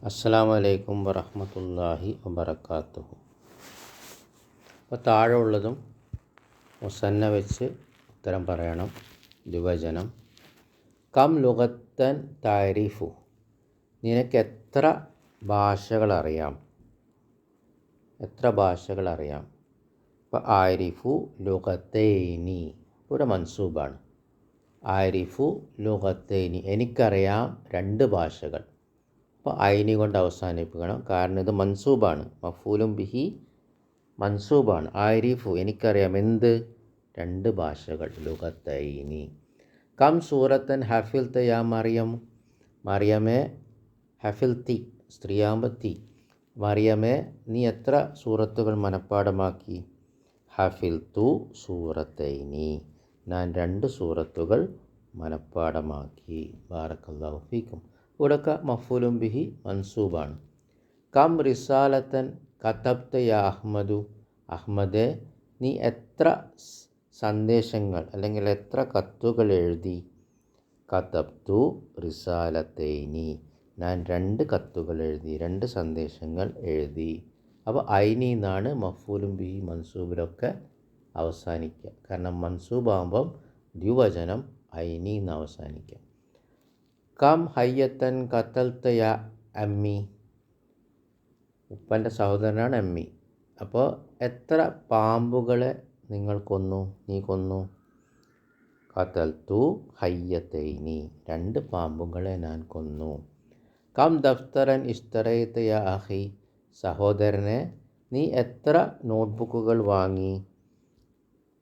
അസ്സലാമു അലൈക്കും വറഹ്മത്തുള്ളാഹി വബറകാതുഹു. അപ്പോൾ താഴെ ഉള്ളതും മുസന്ന വെച്ച് ഉത്തരം പറയണം. ദ്വിവചനം. കം ലുഗത്തൻ താരിഫു, നിനക്ക് എത്ര ഭാഷകളറിയാം? എത്ര ഭാഷകളറിയാം? അപ്പോൾ ആരിഫു ലുഗത്തൈനി ഒരു മൻസൂബാണ്. ആരിഫു ലുഗത്തൈനി, എനിക്കറിയാം രണ്ട് ഭാഷകൾ. അപ്പോൾ ഐനി കൊണ്ട് അവസാനിപ്പിക്കണം, കാരണം ഇത് മൻസൂബാണ്. മഫൂലും ബിഹി മൻസൂബാണ്. ആരിഫു എനിക്കറിയാം എന്ത്? രണ്ട് ഭാഷകൾ. ലുഗത്തൈനി. കം സൂറത്തൻ ഹഫിൽത യാ മറിയം, മറിയമേ ഹഫിൽത്തി സ്ത്രീയാമ്പത്തി, മറിയമേ നീ എത്ര സൂറത്തുകൾ മനഃപ്പാടമാക്കി? ഹഫിൽത്തു സൂറത്തൈനി, ഞാൻ രണ്ട് സൂറത്തുകൾ മനഃപ്പാടമാക്കി. ബാറക്കല്ലാഹു ഫീക്കും. ഇവിടെയൊക്കെ മഫൂലും ബിഹി മൻസൂബാണ്. കം റിസാലത്തൻ കതബ്ത യാ അഹ്മദു, അഹ്മദേ നീ എത്ര സന്ദേശങ്ങൾ അല്ലെങ്കിൽ എത്ര കത്തുകൾ എഴുതി? കതബ്തു റിസാലത്തൈനി, ഞാൻ രണ്ട് കത്തുകൾ എഴുതി, രണ്ട് സന്ദേശങ്ങൾ എഴുതി. അപ്പോൾ ഐനി എന്നാണ് മഫൂലും ബിഹി മൻസൂബിലൊക്കെ അവസാനിക്കുക. കാരണം മൻസൂബാകുമ്പം ദ്വിവചനം ഐനി എന്ന് അവസാനിക്കുക. കം ഹയ്യത്തൻ കത്തൽത്ത യാ അമ്മി, ഉപ്പൻ്റെ സഹോദരനാണ് അമ്മി. അപ്പോൾ എത്ര പാമ്പുകളെ നിങ്ങൾ കൊന്നു, നീ കൊന്നു? കത്തൽത്തു ഹയ്യത്തൈനി, രണ്ട് പാമ്പുകളെ ഞാൻ കൊന്നു. കം ദഫ്തറൻ ഇസ്തറൈത്ത യാ അഹി, സഹോദരനെ നീ എത്ര നോട്ട്ബുക്കുകൾ വാങ്ങി?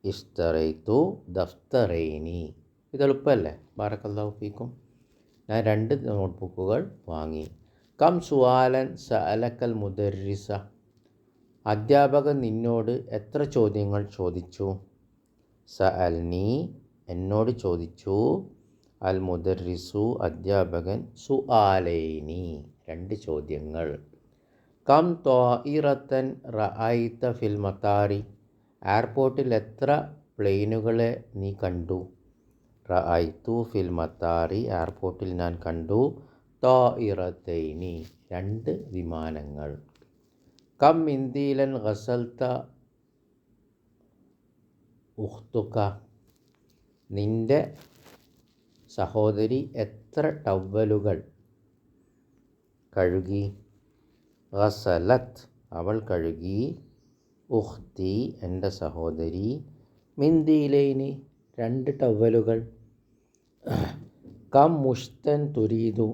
ഇസ്തറൈത്തു ദഫ്തറൈനി, ഇത് എളുപ്പമല്ലേ? ബാറക്കല്ലാഹു ഫീക്കും. ഞാൻ രണ്ട് നോട്ട്ബുക്കുകൾ വാങ്ങി. കം സുആലൻ സഅലക്കൽ മുദർരിസ, അധ്യാപകൻ നിന്നോട് എത്ര ചോദ്യങ്ങൾ ചോദിച്ചു? സഅൽനി എന്നോട് ചോദിച്ചു. അൽ മുദർരിസു അധ്യാപകൻ സുആലൈനി രണ്ട് ചോദ്യങ്ങൾ. കം ത്വാഇറത്തൻ റഅയ്ത ഫിൽ മത്താരി, എയർപോർട്ടിൽ എത്ര പ്ലെയിനുകളെ നീ കണ്ടു? റഅയ്തു ഫിൽ മത്താരി, എയർപോർട്ടിൽ ഞാൻ കണ്ടു. ത്വാഇറത്തൈനി രണ്ട് വിമാനങ്ങൾ. കം മിന്ദീലൻ ഗസൽത ഉഖ്തുക, നിൻ്റെ സഹോദരി എത്ര ടവലുകൾ കഴുകി? ഗസലത്ത് അവൾ കഴുകി. ഉഖ്തി എൻ്റെ സഹോദരി. മിന്ദീലൈനി രണ്ട് ടവലുകൾ. കം മുഷ്തൻ തുരീദു,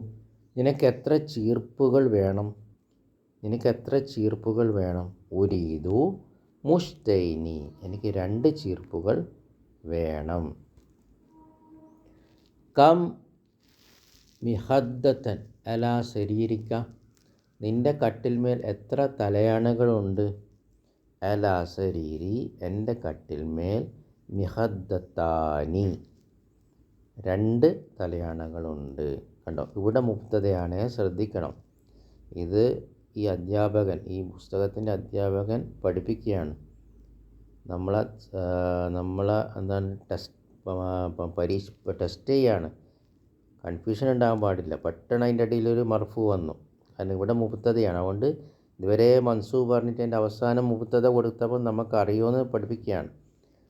നിനക്ക് എത്ര ചീർപ്പുകൾ വേണം? നിനക്ക് എത്ര ചീർപ്പുകൾ വേണം? ഉരീദു മുഷ്തൈനി, എനിക്ക് രണ്ട് ചീർപ്പുകൾ വേണം. കം മിഹദ്ദത്തൻ അലാ സരീരിക്ക, നിൻ്റെ കട്ടിൽമേൽ എത്ര തലയണകളുണ്ട്? അലാ സരീരി എൻ്റെ കട്ടിൽമേൽ. മിഹദ്ദത്താനി രണ്ട് തലയണകളുണ്ട്. കണ്ടോ, ഇവിടെ മുബ്തദയാണ്, ശ്രദ്ധിക്കണം. ഇത് ഈ അധ്യാപകൻ, ഈ പുസ്തകത്തിൻ്റെ അധ്യാപകൻ പഠിപ്പിക്കുകയാണ്. നമ്മളെ എന്താണ് ടെസ്റ്റ് ചെയ്യാണ്. കൺഫ്യൂഷൻ ഉണ്ടാകാൻ പാടില്ല. പെട്ടെന്ന് അതിൻ്റെ ഇടയിലൊരു മർഫു വന്നു, കാരണം ഇവിടെ മുബ്തദയാണ്. അതുകൊണ്ട് ഇതുവരെ മൻസൂബ് പറഞ്ഞിട്ട് അതിൻ്റെ അവസാനം മുബ്തദ കൊടുത്തപ്പോൾ നമുക്ക് അറിയുമെന്ന് പഠിപ്പിക്കുകയാണ്.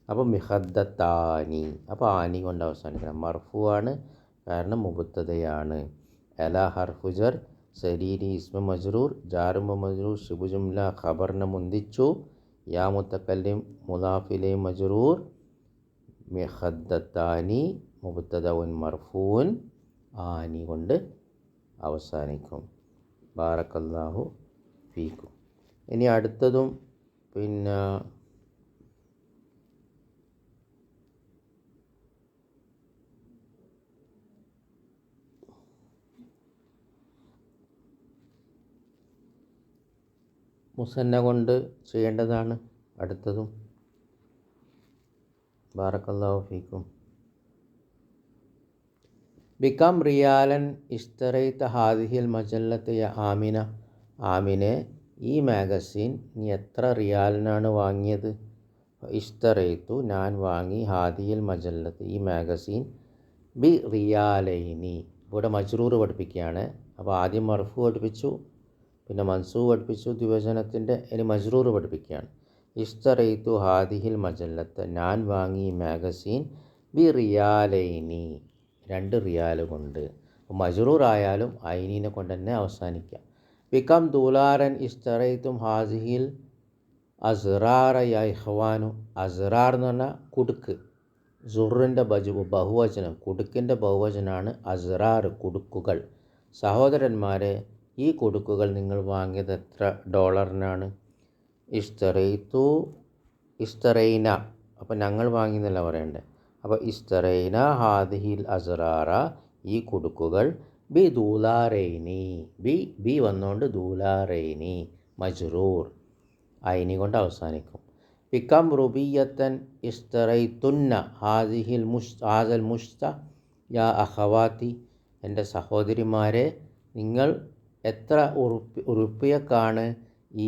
അപ്പോൾ മിഹദ്ദത്താനി, അപ്പോൾ ആനി കൊണ്ട് അവസാനിക്കണം. മർഫു ആണ്, കാരണം മുബ്തദയാണ്. അല ഹർഫുജർ, സരീരി ഇസ്മ മജ്റൂർ, ജാറും മജ്റൂർ, ശുബു ജുംല ഖബറിനെ മുന്തിച്ചു. യാ മുത്തക്കല്ലിം മുലാഫിലെ മജ്റൂർ. മിഹദ്ദത്താനി മുബ്തദഉൻ മർഫൂൻ, ആനി കൊണ്ട് അവസാനിക്കും. ബാറക്കല്ലാഹു ഫീക്കും. ഇനി അടുത്തതും പിന്നെ മുസന്ന കൊണ്ട് ചെയ്യേണ്ടതാണ്. അടുത്തതും ബാറക്കല്ലാഹു ഫീക്കും. ബികം റിയാലൻ ഇസ്തറൈത ഹാദിഹിൽ മജല്ലത്ത് യ ആമിന, ആമിനെ ഈ മാഗസിൻ നീ എത്ര റിയാലിനാണ് വാങ്ങിയത്? ഇസ്തറൈതു ഞാൻ വാങ്ങി. ഹാദിഹിൽ മജല്ലത്ത് ഈ മാഗസിൻ ബി റിയാലൈനി, ഇവിടെ മജ്റൂർ പഠിപ്പിക്കുകയാണ്. അപ്പോൾ ആദ്യം മർഫു പഠിപ്പിച്ചു, പിന്നെ മൻസൂബ് പഠിപ്പിച്ചു ദ്വിവചനത്തിൻ്റെ. ഇനി മജ്റൂർ പഠിപ്പിക്കുകയാണ്. ഇഷ്തറൈതു ഹാദിഹിൽ മജല്ലത്ത്, ഞാൻ വാങ്ങി മാഗസീൻ ബി റിയാലൈനി, 2 റിയാൽ കൊണ്ട്. മജ്റൂർ ആയാലും ഐനീനെ കൊണ്ട് തന്നെ അവസാനിക്കുക. ബിക്കം ദൂലാരൻ ഇഷ്തറൈത്തും ഹാദിഹിൽ അസ്റാറ യാ ഇഖ്വാനു. അസ്റാർ എന്ന് പറഞ്ഞാൽ കുടുക്ക്, സുറിൻ്റെ ബഹുവചനം, കുടുക്കിൻ്റെ ബഹുവചനാണ് അസ്റാർ, കുടുക്കുകൾ. സഹോദരന്മാരെ, ഈ കുടുക്കുകൾ നിങ്ങൾ വാങ്ങിയത് എത്ര ഡോളറിനാണ്? ഇസ്തറൈന, അപ്പോൾ ഞങ്ങൾ വാങ്ങിയെന്നല്ല പറയണ്ടേ. അപ്പോൾ ഇസ്തറൈന ഹാദിഹിൽ അസ്റാറ, ഈ കുടുക്കുകൾ ബി ദൂലാറൈനി, ബി വന്നുകൊണ്ട് ദൂലാറൈനി, മജ്റൂർ, ഐനി കൊണ്ട് അവസാനിക്കും. ബിക്കം റുബിയത്തൻ ഇസ്തറൈത്തുന്ന ഹാദിൽ മുസ്ത യാ അഖവാത്തി, എൻ്റെ സഹോദരിമാരെ, നിങ്ങൾ എത്ര ഉറുപ്പിയക്കാണ്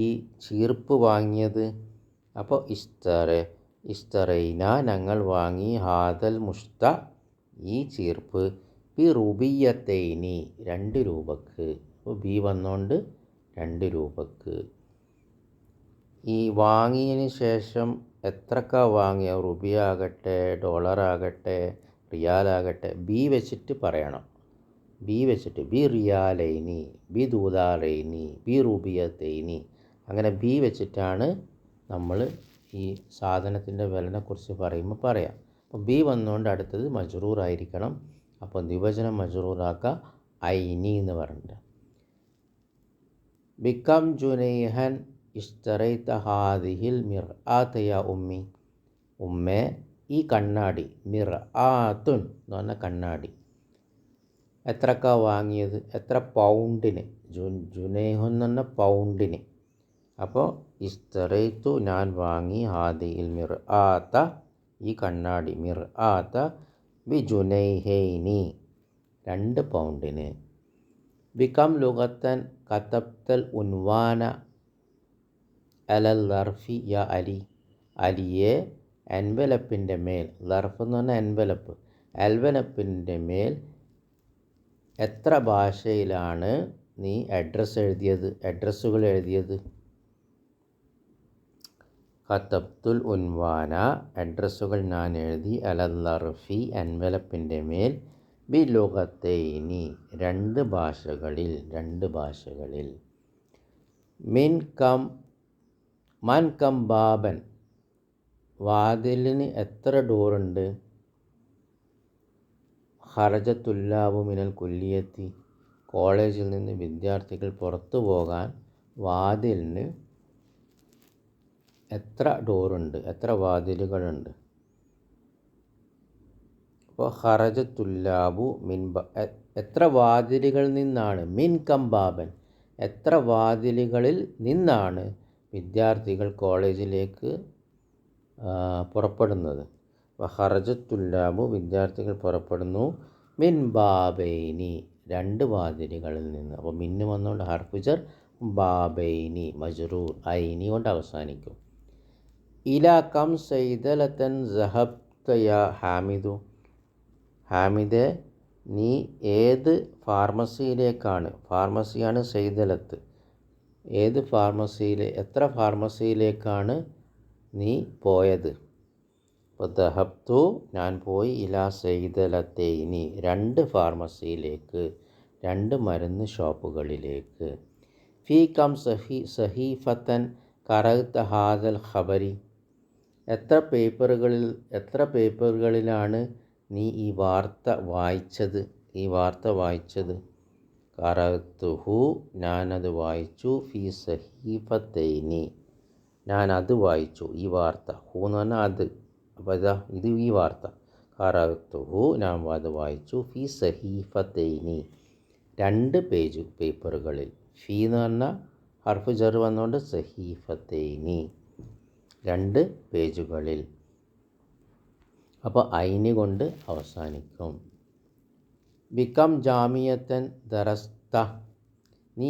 ഈ ചീർപ്പ് വാങ്ങിയത്? അപ്പോൾ ഇസ്തറൈന, ഞങ്ങൾ വാങ്ങി, ഹാദൽ മുസ്ത, ഈ ചീർപ്പ്, ബി റുബിയത്തൈനി, 2 രൂപക്ക്. അപ്പോൾ ബി വന്നുകൊണ്ട് 2 രൂപക്ക്. ഈ വാങ്ങിയതിന് ശേഷം എത്രക്ക വാങ്ങിയ, റുബിയ ആകട്ടെ, ഡോളറാകട്ടെ, റിയാലാകട്ടെ, ബി വെച്ചിട്ട് പറയണം. ബി വെച്ചിട്ട് ബി റിയാലൈനി, ബി ദൂലാറൈനി, ബി റുബിയത്തൈനി, അങ്ങനെ ബി വെച്ചിട്ടാണ് നമ്മൾ ഈ സാധനത്തിൻ്റെ വിലനെക്കുറിച്ച് പറയുമ്പോൾ പറയാം. അപ്പോൾ ബി വന്നുകൊണ്ട് അടുത്തത് മജ്റൂർ ആയിരിക്കണം. അപ്പോൾ ദ്വിവചനം മജ്റൂറാക്കുക, ഐനി എന്ന് പറഞ്ഞിട്ട്. ബിക്കം ജുനൈഹൻ ഇഷ്തറൈത ഹാദിഹിൽ മിർആത യാ ഉമ്മി, ഉമ്മേ, ഈ കണ്ണാടി, മിർആത്തുൻ എന്ന് പറഞ്ഞാൽ കണ്ണാടി, എത്രക്ക വാങ്ങിയത്? എത്ര പൗണ്ടിന്? ജുനൈഹുൻ എന്ന് പറഞ്ഞാൽ പൗണ്ടിന്. അപ്പോൾ ഇസ്തറൈത്തു, ഞാൻ വാങ്ങി, ഹാദിഹിൽ മിർആത, ഈ കണ്ണാടി, മിർആത ബി ജുനൈഹൈനി, 2 പൗണ്ടിന്. ബിക്കം ലുഗത്തൻ കതബ്തൽ ഉൻവാന അലൽ ലർഫി യാ അലി, അലിയെ, എൻവലപ്പിൻ്റെ മേൽ, ലർഫ് എന്ന് പറഞ്ഞാൽ എൻവലപ്പ്, എൻവലപ്പിൻ്റെ മേൽ എത്ര ഭാഷയിലാണ് നീ അഡ്രസ്സുകൾ എഴുതിയത്? കതബ്തുൽ ഉൻവാന, അഡ്രസ്സുകൾ ഞാൻ എഴുതി, അലൽ ലർഫി, എൻവലപ്പിൻ്റെ മേൽ, ബി ലുഗത്തൈനി, 2 ഭാഷകളിൽ. മൻ കം ബാബൻ, വാതിലിന് എത്ര ഡോറുണ്ട്? ഖറജ തുല്ലാബു മിനൽ കുല്ലിയത്തി, കോളേജിൽ നിന്ന് വിദ്യാർത്ഥികൾ പുറത്തു പോകാൻ വാതിലിന് എത്ര ഡോറുണ്ട്, എത്ര വാതിലുകളുണ്ട്? അപ്പോൾ ഖറജ തുല്ലാബു എത്ര വാതിലുകളിൽ നിന്നാണ്, മിൻ കം ബാബൻ, എത്ര വാതിലുകളിൽ നിന്നാണ് വിദ്യാർത്ഥികൾ കോളേജിലേക്ക് പുറപ്പെടുന്നത്? ഖറജ തുല്ലാബു, വിദ്യാർത്ഥികൾ പുറപ്പെടുന്നു, മിൻ ബാബൈനി, 2 വാതിലുകളിൽ നിന്ന്. അപ്പോൾ മിന്ന് വന്നുകൊണ്ട് ഹർഫുജർ, ബാബൈനി മജ്റൂർ, ഐനി കൊണ്ട് അവസാനിക്കും. ഇല കം സൈദലത്തൻ സഹബ്ത യാ ഹാമിദു, ഹാമിദെ, നീ ഏത് ഫാർമസിയിലേക്കാണ്, ഫാർമസിയാണ് സൈദലത്ത്, ഏത് എത്ര ഫാർമസിയിലേക്കാണ് നീ പോയത്? അപ്പോൾ ദഹബ്തു, ഞാൻ പോയി, ഇലാ സൈദലത്തൈനി, 2 ഫാർമസിയിലേക്ക്, 2 മരുന്ന് ഷോപ്പുകളിലേക്ക്. ഫീ കം സഹീഫത്തൻ ഖറഅത ഹാദൽ ഖബരി, എത്ര പേപ്പറുകളിലാണ് നീ ഈ വാർത്ത വായിച്ചത്? ഖറഅതുഹു, ഞാനത് വായിച്ചു, ഫീ സഹീഫത്തൈനി, ഞാനത് വായിച്ചു, ഈ വാർത്ത, ഹു എന്ന് പറഞ്ഞാൽ അത്, അപ്പോൾ ഇത് ഈ വാർത്ത, ഖറഅതുഹു, ഞാൻ അത് വായിച്ചു, ഫീ സഹീഫത്തൈനി, 2 പേപ്പറുകളിൽ. ഫീ എന്ന് പറഞ്ഞാൽ ഹർഫ് ജർ വന്നുകൊണ്ട് സഹീഫത്തൈനി, 2 പേജുകളിൽ. അപ്പോൾ ഐനി കൊണ്ട് അവസാനിക്കും. ബിക്കം ജാമിയത്തൻ ദറസ്ത, നീ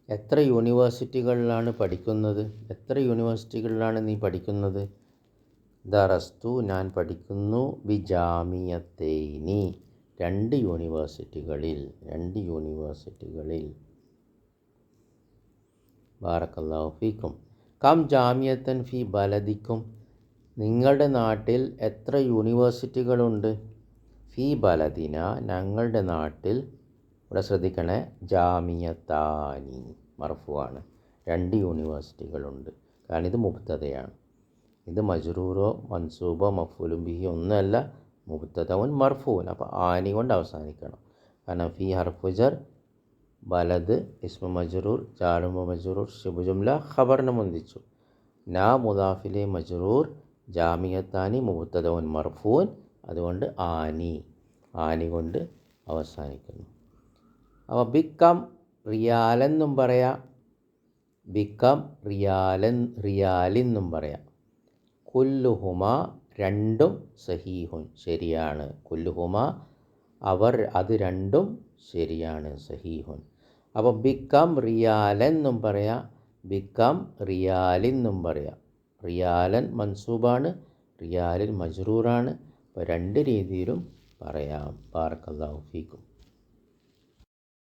എത്ര യൂണിവേഴ്സിറ്റികളിലാണ് പഠിക്കുന്നത്? എത്ര യൂണിവേഴ്സിറ്റികളിലാണ് നീ പഠിക്കുന്നത്? ദറസ്തു ഞാൻ പഠിക്കുന്നു ബിജാമിയത്തൈനി 2 യൂണിവേഴ്സിറ്റികളിൽ. ബാറക്കല്ലാഹു ഫീക്കും. കം ജാമിയത്തൻ ഫി ബലദിക്കും നിങ്ങളുടെ നാട്ടിൽ എത്ര യൂണിവേഴ്സിറ്റികളുണ്ട്? ഫി ബലദിന ഞങ്ങളുടെ നാട്ടിൽ, ഇവിടെ ശ്രദ്ധിക്കണേ, ജാമിയത്താനി മർഫുവാണ്, 2 യൂണിവേഴ്സിറ്റികളുണ്ട്. കാരണം ഇത് മുബ്തദയാണ്. ഇത് മജ്റൂറോ മൻസൂബോ മഫ്ഊലും ബിഹി ഒന്നുമല്ല, മുബ്തദഉൻ മർഫൂൻ. അപ്പോൾ ആനി കൊണ്ട് അവസാനിക്കണം. കാരണം ഫി ഹർഫു ജർ, ബലദ് ഇസ്മു മജ്റൂർ, ജാറും മജ്റൂർ, ശിബു ജുംല ഖബറിനെ മുന്തിച്ചു. നാ മുദാഫിലെ മജ്റൂർ, ജാമിയത്താനി മുബ്തദഉൻ മർഫൂൻ. അതുകൊണ്ട് ആനി കൊണ്ട് അവസാനിക്കുന്നു. അപ്പോൾ ബിക്കം റിയാലെന്നും പറയാം, ബിക്കം റിയാലെന്നും പറയാം. കുല്ലുഹുമ രണ്ടും സഹീഹുൻ ശരിയാണ്. കുല്ലുഹുമ അത് രണ്ടും ശരിയാണ്, സഹീഹുൻ. അപ്പോൾ ബിക്കം റിയാലെന്നും പറയാം, ബിക്കം റിയാലിന്നും പറയാം. റിയാലൻ മൻസൂബാണ്, റിയാലിൻ മജ്റൂറാണ്. അപ്പോൾ 2 രീതിയിലും പറയാം. ബാറക്കല്ലാഹു ഫീക്കും.